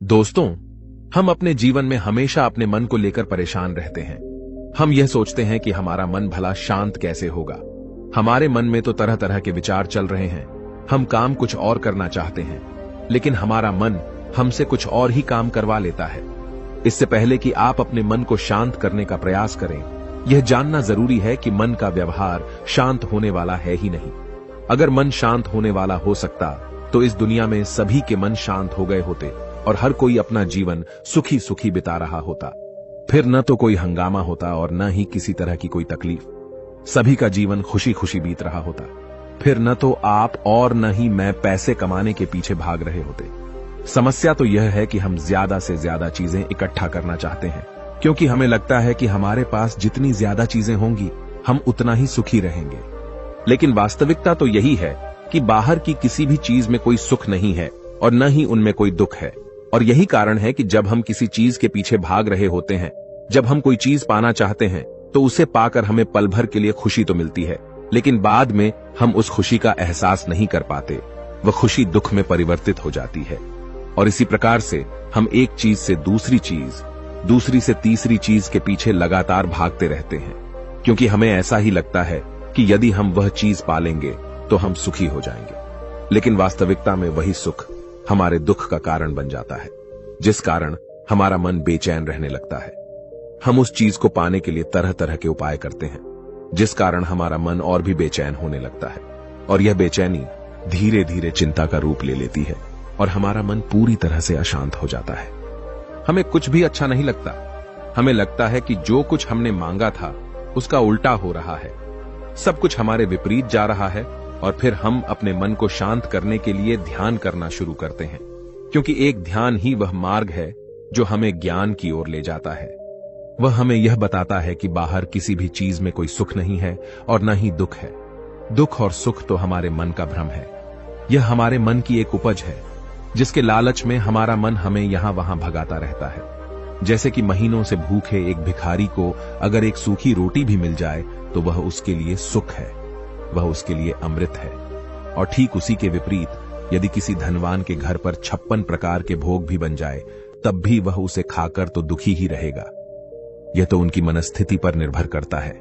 दोस्तों, हम अपने जीवन में हमेशा अपने मन को लेकर परेशान रहते हैं। हम यह सोचते हैं कि हमारा मन भला शांत कैसे होगा। हमारे मन में तो तरह तरह के विचार चल रहे हैं। हम काम कुछ और करना चाहते हैं, लेकिन हमारा मन हमसे कुछ और ही काम करवा लेता है। इससे पहले कि आप अपने मन को शांत करने का प्रयास करें, यह जानना जरूरी है कि मन का व्यवहार शांत होने वाला है ही नहीं। अगर मन शांत होने वाला हो सकता तो इस दुनिया में सभी के मन शांत हो गए होते और हर कोई अपना जीवन सुखी सुखी बिता रहा होता। फिर न तो कोई हंगामा होता और न ही किसी तरह की कोई तकलीफ। सभी का जीवन खुशी खुशी बीत रहा होता। फिर न तो आप और न ही मैं पैसे कमाने के पीछे भाग रहे होते। समस्या तो यह है कि हम ज्यादा से ज्यादा चीजें इकट्ठा करना चाहते हैं, क्योंकि हमें लगता है कि हमारे पास जितनी ज्यादा चीजें होंगी हम उतना ही सुखी रहेंगे। लेकिन वास्तविकता तो यही है कि बाहर की किसी भी चीज में कोई सुख नहीं है और न ही उनमें कोई दुख है। और यही कारण है कि जब हम किसी चीज के पीछे भाग रहे होते हैं, जब हम कोई चीज पाना चाहते हैं, तो उसे पाकर हमें पल भर के लिए खुशी तो मिलती है, लेकिन बाद में हम उस खुशी का एहसास नहीं कर पाते। वह खुशी दुख में परिवर्तित हो जाती है। और इसी प्रकार से हम एक चीज से दूसरी चीज, दूसरी से तीसरी चीज के पीछे लगातार भागते रहते हैं, क्योंकि हमें ऐसा ही लगता है कि यदि हम वह चीज पालेंगे तो हम सुखी हो जाएंगे। लेकिन वास्तविकता में वही सुख हमारे दुख का कारण बन जाता है, जिस कारण हमारा मन बेचैन रहने लगता है। हम उस चीज को पाने के लिए तरह तरह के उपाय करते हैं, जिस कारण हमारा मन और भी बेचैन होने लगता है। और यह बेचैनी धीरे धीरे चिंता का रूप ले लेती है और हमारा मन पूरी तरह से अशांत हो जाता है। हमें कुछ भी अच्छा नहीं लगता। हमें लगता है कि जो कुछ हमने मांगा था उसका उल्टा हो रहा है। सब कुछ हमारे विपरीत जा रहा है। और फिर हम अपने मन को शांत करने के लिए ध्यान करना शुरू करते हैं, क्योंकि एक ध्यान ही वह मार्ग है जो हमें ज्ञान की ओर ले जाता है। वह हमें यह बताता है कि बाहर किसी भी चीज में कोई सुख नहीं है और न ही दुख है। दुख और सुख तो हमारे मन का भ्रम है। यह हमारे मन की एक उपज है, जिसके लालच में हमारा मन हमें यहां वहां भगाता रहता है। जैसे कि महीनों से भूखे एक भिखारी को अगर एक सूखी रोटी भी मिल जाए तो वह उसके लिए सुख है, वह उसके लिए अमृत है। और ठीक उसी के विपरीत यदि किसी धनवान के घर पर 56 प्रकार के भोग भी बन जाए, तब भी वह उसे खाकर तो दुखी ही रहेगा। यह तो उनकी मनस्थिति पर निर्भर करता है।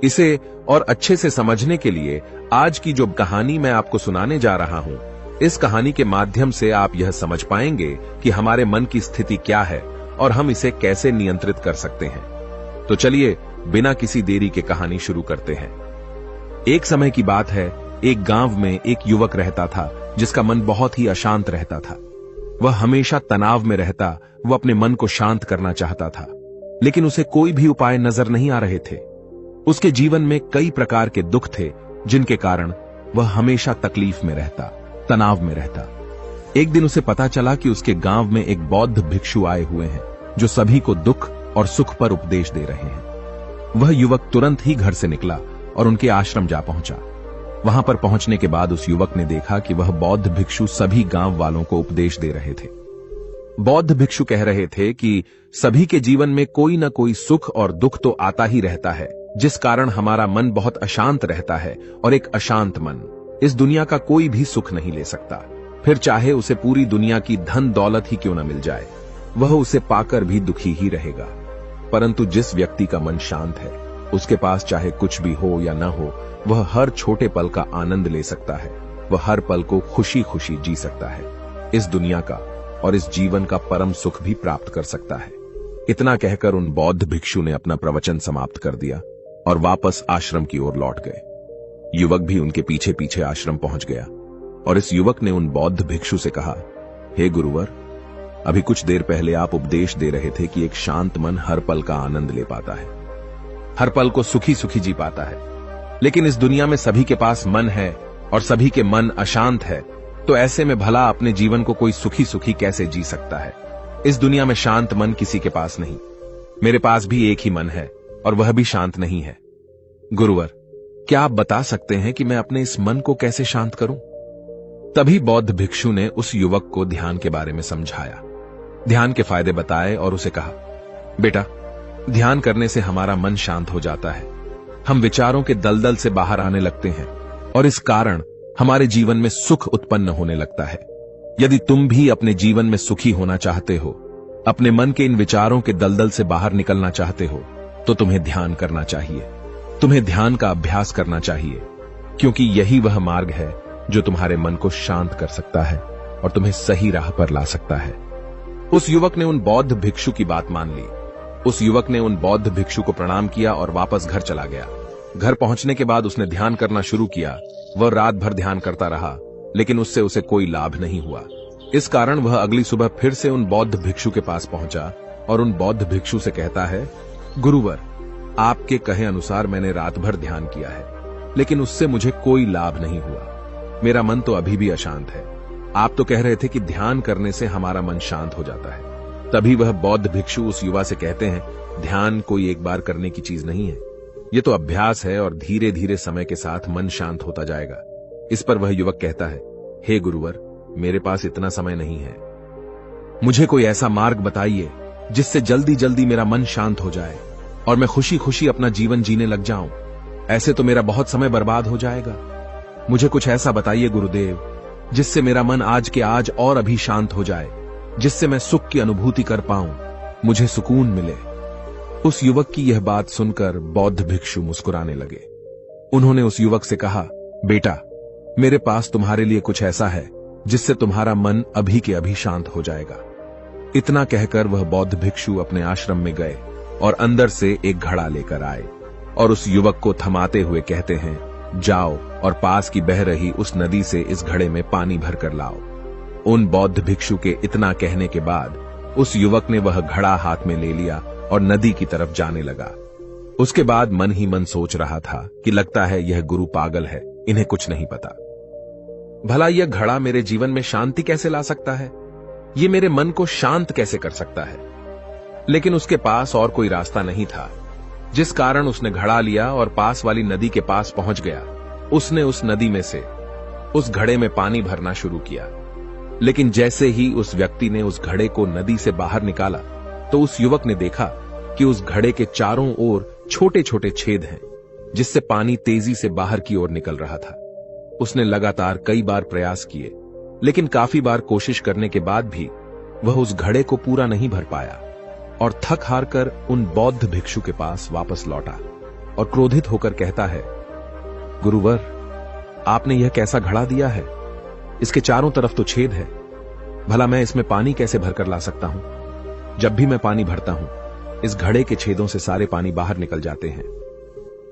इसे और अच्छे से समझने के लिए आज की जो कहानी मैं आपको सुनाने जा रहा हूं, इस कहानी के माध्यम से आप यह समझ पाएंगे कि हमारे मन की स्थिति क्या है और हम इसे कैसे नियंत्रित कर सकते हैं। तो चलिए बिना किसी देरी के कहानी शुरू करते हैं। एक समय की बात है, एक गांव में एक युवक रहता था जिसका मन बहुत ही अशांत रहता था। वह हमेशा तनाव में रहता। वह अपने मन को शांत करना चाहता था, लेकिन उसे कोई भी उपाय नजर नहीं आ रहे थे। उसके जीवन में कई प्रकार के दुख थे, जिनके कारण वह हमेशा तकलीफ में रहता, तनाव में रहता। एक दिन उसे पता चला कि उसके गांव में एक बौद्ध भिक्षु आए हुए हैं, जो सभी को दुख और सुख पर उपदेश दे रहे हैं। वह युवक तुरंत ही घर से निकला और उनके आश्रम जा पहुंचा। वहां पर पहुंचने के बाद उस युवक ने देखा कि वह बौद्ध भिक्षु सभी गांव वालों को उपदेश दे रहे थे। बौद्ध भिक्षु कह रहे थे कि सभी के जीवन में कोई न कोई सुख और दुख तो आता ही रहता है, जिस कारण हमारा मन बहुत अशांत रहता है। और एक अशांत मन इस दुनिया का कोई भी सुख नहीं ले सकता। फिर चाहे उसे पूरी दुनिया की धन दौलत ही क्यों न मिल जाए, वह उसे पाकर भी दुखी ही रहेगा। परंतु जिस व्यक्ति का मन शांत है, उसके पास चाहे कुछ भी हो या न हो, वह हर छोटे पल का आनंद ले सकता है। वह हर पल को खुशी खुशी जी सकता है। इस दुनिया का और इस जीवन का परम सुख भी प्राप्त कर सकता है। इतना कहकर उन बौद्ध भिक्षु ने अपना प्रवचन समाप्त कर दिया और वापस आश्रम की ओर लौट गए। युवक भी उनके पीछे पीछे आश्रम पहुंच गया और इस युवक ने उन बौद्ध भिक्षु से कहा, हे गुरुवर, अभी कुछ देर पहले आप उपदेश दे रहे थे कि एक शांत मन हर पल का आनंद ले पाता है, हर पल को सुखी सुखी जी पाता है। लेकिन इस दुनिया में सभी के पास मन है और सभी के मन अशांत है, तो ऐसे में भला अपने जीवन को कोई सुखी सुखी कैसे जी सकता है। इस दुनिया में शांत मन किसी के पास नहीं। मेरे पास भी एक ही मन है और वह भी शांत नहीं है। गुरुवर, क्या आप बता सकते हैं कि मैं अपने इस मन को कैसे शांत करूं? तभी बौद्ध भिक्षु ने उस युवक को ध्यान के बारे में समझाया, ध्यान के फायदे बताए और उसे कहा, बेटा, ध्यान करने से हमारा मन शांत हो जाता है। हम विचारों के दलदल से बाहर आने लगते हैं और इस कारण हमारे जीवन में सुख उत्पन्न होने लगता है। यदि तुम भी अपने जीवन में सुखी होना चाहते हो, अपने मन के इन विचारों के दलदल से बाहर निकलना चाहते हो, तो तुम्हें ध्यान करना चाहिए। तुम्हें ध्यान का अभ्यास करना चाहिए, क्योंकि यही वह मार्ग है जो तुम्हारे मन को शांत कर सकता है और तुम्हें सही राह पर ला सकता है। उस युवक ने उन बौद्ध भिक्षु की बात मान ली। उस युवक ने उन बौद्ध भिक्षु को प्रणाम किया और वापस घर चला गया। घर पहुंचने के बाद उसने ध्यान करना शुरू किया। वह रात भर ध्यान करता रहा, लेकिन उससे उसे कोई लाभ नहीं हुआ। इस कारण वह अगली सुबह फिर से उन बौद्ध भिक्षु के पास पहुंचा और उन बौद्ध भिक्षु से कहता है, गुरुवर, आपके कहे अनुसार मैंने रात भर ध्यान किया है, लेकिन उससे मुझे कोई लाभ नहीं हुआ। मेरा मन तो अभी भी अशांत है। आप तो कह रहे थे कि ध्यान करने से हमारा मन शांत हो जाता है। तभी वह बौद्ध भिक्षु उस युवा से कहते हैं, ध्यान कोई एक बार करने की चीज नहीं है, यह तो अभ्यास है और धीरे धीरे समय के साथ मन शांत होता जाएगा। इस पर वह युवक कहता है, हे गुरुवर, मेरे पास इतना समय नहीं है। मुझे कोई ऐसा मार्ग बताइए जिससे जल्दी जल्दी मेरा मन शांत हो जाए और मैं खुशी खुशी अपना जीवन जीने लग जाऊं। ऐसे तो मेरा बहुत समय बर्बाद हो जाएगा। मुझे कुछ ऐसा बताइए गुरुदेव, जिससे मेरा मन आज के आज और अभी शांत हो जाए, जिससे मैं सुख की अनुभूति कर पाऊं, मुझे सुकून मिले। उस युवक की यह बात सुनकर बौद्ध भिक्षु मुस्कुराने लगे। उन्होंने उस युवक से कहा, बेटा, मेरे पास तुम्हारे लिए कुछ ऐसा है जिससे तुम्हारा मन अभी के अभी शांत हो जाएगा। इतना कहकर वह बौद्ध भिक्षु अपने आश्रम में गए और अंदर से एक घड़ा लेकर आए और उस युवक को थमाते हुए कहते हैं, जाओ और पास की बह रही उस नदी से इस घड़े में पानी भरकर लाओ। उन बौद्ध भिक्षु के इतना कहने के बाद उस युवक ने वह घड़ा हाथ में ले लिया और नदी की तरफ जाने लगा। उसके बाद मन ही मन सोच रहा था कि लगता है यह गुरु पागल है, इन्हें कुछ नहीं पता। भला यह घड़ा मेरे जीवन में शांति कैसे ला सकता है? ये मेरे मन को शांत कैसे कर सकता है? लेकिन उसके पास और कोई रास्ता नहीं था, जिस कारण उसने घड़ा लिया और पास वाली नदी के पास पहुंच गया। उसने उस नदी में से उस घड़े में पानी भरना शुरू किया, लेकिन जैसे ही उस व्यक्ति ने उस घड़े को नदी से बाहर निकाला, तो उस युवक ने देखा कि उस घड़े के चारों ओर छोटे छोटे छेद हैं, जिससे पानी तेजी से बाहर की ओर निकल रहा था। उसने लगातार कई बार प्रयास किए, लेकिन काफी बार कोशिश करने के बाद भी वह उस घड़े को पूरा नहीं भर पाया और थक हार कर उन बौद्ध भिक्षु के पास वापस लौटा और क्रोधित होकर कहता है, गुरुवर, आपने यह कैसा घड़ा दिया है? इसके चारों तरफ तो छेद है। भला मैं इसमें पानी कैसे भरकर ला सकता हूं? जब भी मैं पानी भरता हूं, इस घड़े के छेदों से सारे पानी बाहर निकल जाते हैं।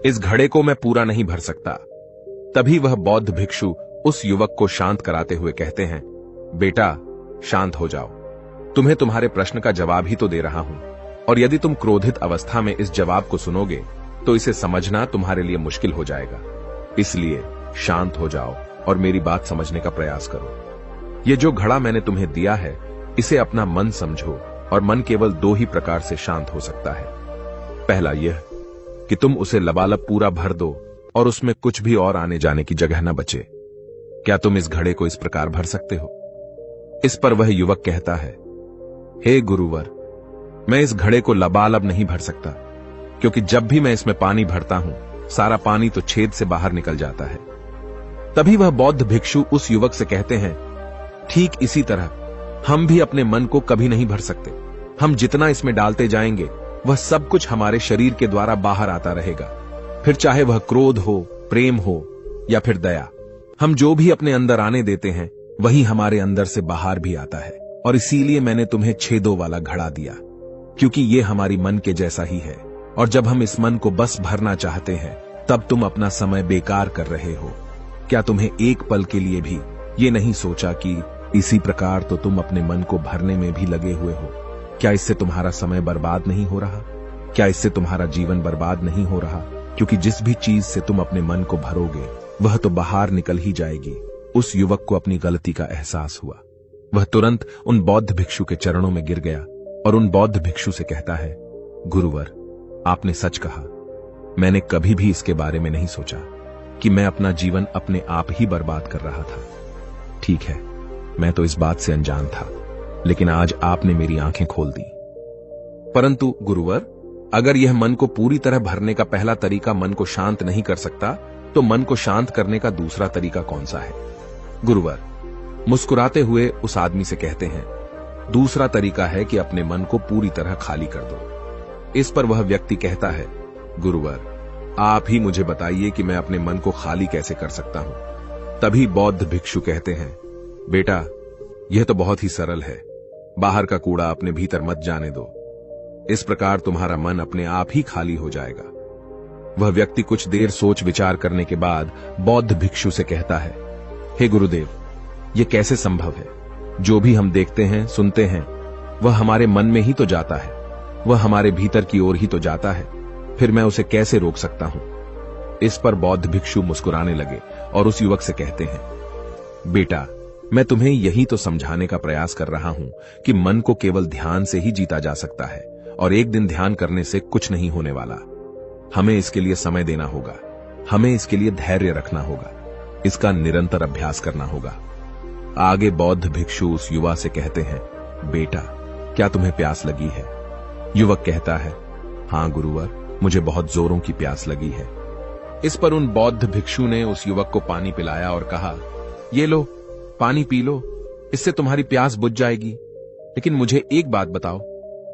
इस घड़े को मैं पूरा नहीं भर सकता। तभी वह बौद्ध भिक्षु उस युवक को शांत कराते हुए कहते हैं, बेटा, शांत हो जाओ। तुम्हें तुम्हारे प्रश्न का जवाब ही तो दे रहा हूं, और यदि तुम क्रोधित अवस्था में इस जवाब को सुनोगे तो इसे समझना तुम्हारे लिए मुश्किल हो जाएगा। इसलिए शांत हो जाओ और मेरी बात समझने का प्रयास करो। ये जो घड़ा मैंने तुम्हें दिया है, इसे अपना मन समझो, और मन केवल दो ही प्रकार से शांत हो सकता है। पहला यह कि तुम उसे लबालब पूरा भर दो और उसमें कुछ भी और आने जाने की जगह न बचे। क्या तुम इस घड़े को इस प्रकार भर सकते हो? इस पर वह युवक कहता है, हे गुरुवर, मैं इस घड़े को लबालब नहीं भर सकता, क्योंकि जब भी मैं इसमें पानी भरता हूं, सारा पानी तो छेद से बाहर निकल जाता है। तभी वह बौद्ध भिक्षु उस युवक से कहते हैं, ठीक इसी तरह हम भी अपने मन को कभी नहीं भर सकते। हम जितना इसमें डालते जाएंगे, वह सब कुछ हमारे शरीर के द्वारा बाहर आता रहेगा। फिर चाहे वह क्रोध हो, प्रेम हो या फिर दया, हम जो भी अपने अंदर आने देते हैं, वही हमारे अंदर से बाहर भी आता है। और इसीलिए मैंने तुम्हें छेदों वाला घड़ा दिया, क्योंकि ये हमारी मन के जैसा ही है। और जब हम इस मन को बस भरना चाहते हैं, तब तुम अपना समय बेकार कर रहे हो। क्या तुम्हें एक पल के लिए भी ये नहीं सोचा कि इसी प्रकार तो तुम अपने मन को भरने में भी लगे हुए हो? क्या इससे तुम्हारा समय बर्बाद नहीं हो रहा? क्या इससे तुम्हारा जीवन बर्बाद नहीं हो रहा? क्योंकि जिस भी चीज से तुम अपने मन को भरोगे, वह तो बाहर निकल ही जाएगी। उस युवक को अपनी गलती का एहसास हुआ। वह तुरंत उन बौद्ध भिक्षु के चरणों में गिर गया और उन बौद्ध भिक्षु से कहता है, गुरुवर, आपने सच कहा। मैंने कभी भी इसके बारे में नहीं सोचा कि मैं अपना जीवन अपने आप ही बर्बाद कर रहा था। ठीक है, मैं तो इस बात से अनजान था, लेकिन आज आपने मेरी आंखें खोल दी। परंतु गुरुवर, अगर यह मन को पूरी तरह भरने का पहला तरीका मन को शांत नहीं कर सकता, तो मन को शांत करने का दूसरा तरीका कौन सा है? गुरुवर, मुस्कुराते हुए उस आदमी से कहते हैं, दूसरा तरीका है कि अपने मन को पूरी तरह खाली कर दो। इस पर वह व्यक्ति कहता है, गुरुवर, आप ही मुझे बताइए कि मैं अपने मन को खाली कैसे कर सकता हूं। तभी बौद्ध भिक्षु कहते हैं, बेटा, यह तो बहुत ही सरल है। बाहर का कूड़ा अपने भीतर मत जाने दो। इस प्रकार तुम्हारा मन अपने आप ही खाली हो जाएगा। वह व्यक्ति कुछ देर सोच विचार करने के बाद बौद्ध भिक्षु से कहता है, हे गुरुदेव, यह कैसे संभव है? जो भी हम देखते हैं, सुनते हैं, वह हमारे मन में ही तो जाता है, वह हमारे भीतर की ओर ही तो जाता है। फिर मैं उसे कैसे रोक सकता हूं? इस पर बौद्ध भिक्षु मुस्कुराने लगे और उस युवक से कहते हैं, बेटा, मैं तुम्हें यही तो समझाने का प्रयास कर रहा हूं कि मन को केवल ध्यान से ही जीता जा सकता है और एक दिन ध्यान करने से कुछ नहीं होने वाला। हमें इसके लिए समय देना होगा, हमें इसके लिए धैर्य रखना होगा, इसका निरंतर अभ्यास करना होगा। आगे बौद्ध भिक्षु उस युवा से कहते हैं, बेटा, क्या तुम्हें प्यास लगी है? युवक कहता है, हां गुरुवर, मुझे बहुत जोरों की प्यास लगी है। इस पर उन बौद्ध भिक्षु ने उस युवक को पानी पिलाया और कहा, ये लो, पानी पी लो, इससे तुम्हारी प्यास बुझ जाएगी। लेकिन मुझे एक बात बताओ,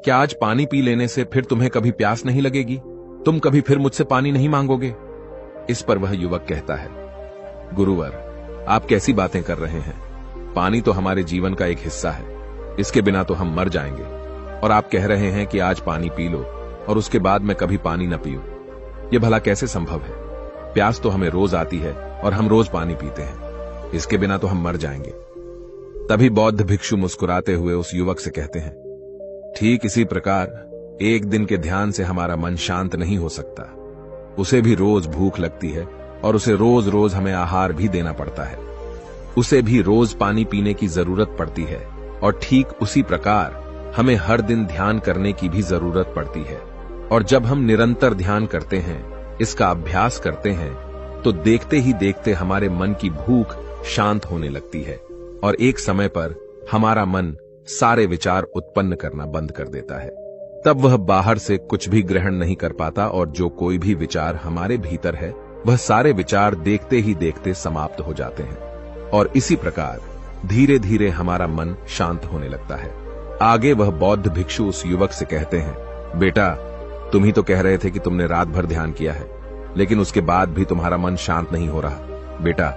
क्या आज पानी पी लेने से फिर तुम्हें कभी प्यास नहीं लगेगी? तुम कभी फिर मुझसे पानी नहीं मांगोगे? इस पर वह युवक कहता है, गुरुवर, आप कैसी बातें कर रहे हैं? पानी तो हमारे जीवन का एक हिस्सा है, इसके बिना तो हम मर जाएंगे। और आप कह रहे हैं कि आज पानी पी लो और उसके बाद मैं कभी पानी न पीऊं। यह भला कैसे संभव है? प्यास तो हमें रोज आती है और हम रोज पानी पीते हैं, इसके बिना तो हम मर जाएंगे। तभी बौद्ध भिक्षु मुस्कुराते हुए उस युवक से कहते हैं, ठीक इसी प्रकार एक दिन के ध्यान से हमारा मन शांत नहीं हो सकता। उसे भी रोज भूख लगती है और उसे रोज रोज हमें आहार भी देना पड़ता है। उसे भी रोज पानी पीने की जरूरत पड़ती है और ठीक उसी प्रकार हमें हर दिन ध्यान करने की भी जरूरत पड़ती है। और जब हम निरंतर ध्यान करते हैं, इसका अभ्यास करते हैं, तो देखते ही देखते हमारे मन की भूख शांत होने लगती है और एक समय पर हमारा मन सारे विचार उत्पन्न करना बंद कर देता है। तब वह बाहर से कुछ भी ग्रहण नहीं कर पाता और जो कोई भी विचार हमारे भीतर है, वह सारे विचार देखते ही देखते समाप्त हो जाते हैं और इसी प्रकार धीरे धीरे हमारा मन शांत होने लगता है। आगे वह बौद्ध भिक्षु उस युवक से कहते हैं, बेटा, तुम ही तो कह रहे थे कि तुमने रात भर ध्यान किया है, लेकिन उसके बाद भी तुम्हारा मन शांत नहीं हो रहा। बेटा,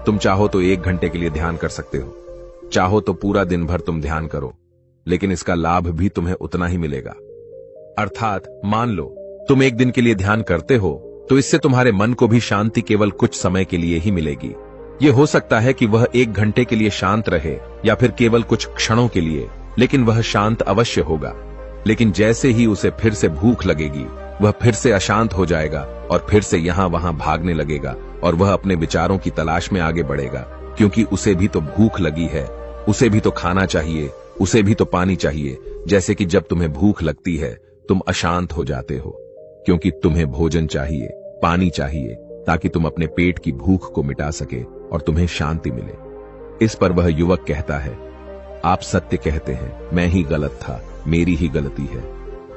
तुम चाहो तो 1 घंटे के लिए ध्यान कर सकते हो, चाहो तो पूरा दिन भर तुम ध्यान करो, लेकिन इसका लाभ भी तुम्हें उतना ही मिलेगा। अर्थात मान लो तुम 1 दिन के लिए ध्यान करते हो तो इससे तुम्हारे मन को भी शांति केवल कुछ समय के लिए ही मिलेगी। यह हो सकता है कि वह 1 घंटे के लिए शांत रहे या फिर केवल कुछ क्षणों के लिए, लेकिन वह शांत अवश्य होगा। लेकिन जैसे ही उसे फिर से भूख लगेगी, वह फिर से अशांत हो जाएगा और फिर से यहां वहां भागने लगेगा और वह अपने विचारों की तलाश में आगे बढ़ेगा, क्योंकि उसे भी तो भूख लगी है, उसे भी तो खाना चाहिए, उसे भी तो पानी चाहिए। जैसे कि जब तुम्हें भूख लगती है, तुम अशांत हो जाते हो, क्योंकि तुम्हें भोजन चाहिए, पानी चाहिए, ताकि तुम अपने पेट की भूख को मिटा सके और तुम्हें शांति मिले। इस पर वह युवक कहता है, आप सत्य कहते हैं, मैं ही गलत था, मेरी ही गलती है।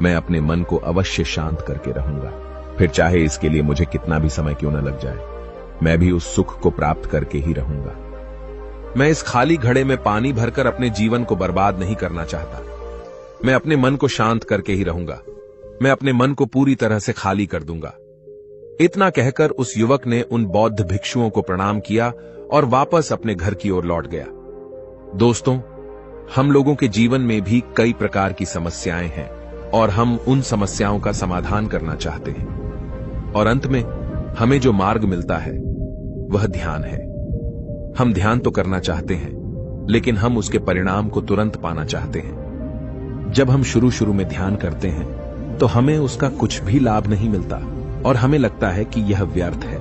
मैं अपने मन को अवश्य शांत करके रहूंगा, फिर चाहे इसके लिए मुझे कितना भी समय क्यों न लग जाए, मैं भी उस सुख को प्राप्त करके ही रहूंगा। मैं इस खाली घड़े में पानी भरकर अपने जीवन को बर्बाद नहीं करना चाहता। मैं अपने मन को शांत करके ही रहूंगा। मैं अपने मन को पूरी तरह से खाली कर दूंगा। इतना कहकर उस युवक ने उन बौद्ध भिक्षुओं को प्रणाम किया और वापस अपने घर की ओर लौट गया। दोस्तों, हम लोगों के जीवन में भी कई प्रकार की समस्याएं हैं और हम उन समस्याओं का समाधान करना चाहते हैं, और अंत में हमें जो मार्ग मिलता है वह ध्यान है। हम ध्यान तो करना चाहते हैं, लेकिन हम उसके परिणाम को तुरंत पाना चाहते हैं। जब हम शुरू शुरू में ध्यान करते हैं तो हमें उसका कुछ भी लाभ नहीं मिलता और हमें लगता है कि यह व्यर्थ है,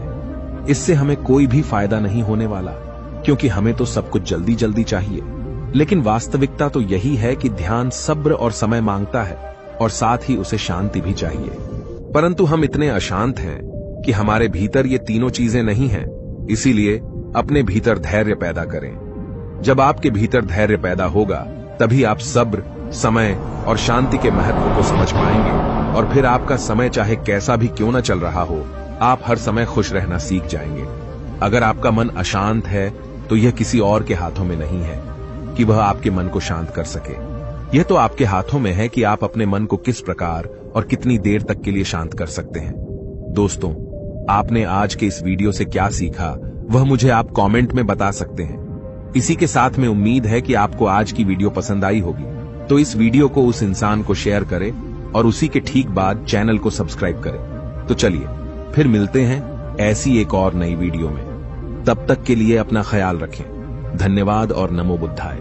इससे हमें कोई भी फायदा नहीं होने वाला, क्योंकि हमें तो सब कुछ जल्दी जल्दी चाहिए। लेकिन वास्तविकता तो यही है कि ध्यान सब्र और समय मांगता है और साथ ही उसे शांति भी चाहिए। परंतु हम इतने अशांत हैं कि हमारे भीतर ये तीनों चीजें नहीं हैं। इसीलिए अपने भीतर धैर्य पैदा करें। जब आपके भीतर धैर्य पैदा होगा, तभी आप सब्र, समय और शांति के महत्व को समझ पाएंगे और फिर आपका समय चाहे कैसा भी क्यों न चल रहा हो, आप हर समय खुश रहना सीख जाएंगे। अगर आपका मन अशांत है तो यह किसी और के हाथों में नहीं है कि वह आपके मन को शांत कर सके। यह तो आपके हाथों में है कि आप अपने मन को किस प्रकार और कितनी देर तक के लिए शांत कर सकते हैं। दोस्तों, आपने आज के इस वीडियो से क्या सीखा वह मुझे आप कमेंट में बता सकते हैं। इसी के साथ में उम्मीद है कि आपको आज की वीडियो पसंद आई होगी, तो इस वीडियो को उस इंसान को शेयर करें और उसी के ठीक बाद चैनल को सब्सक्राइब करें। तो चलिए फिर मिलते हैं ऐसी एक और नई वीडियो में। तब तक के लिए अपना ख्याल रखें। धन्यवाद और नमो बुद्धाय।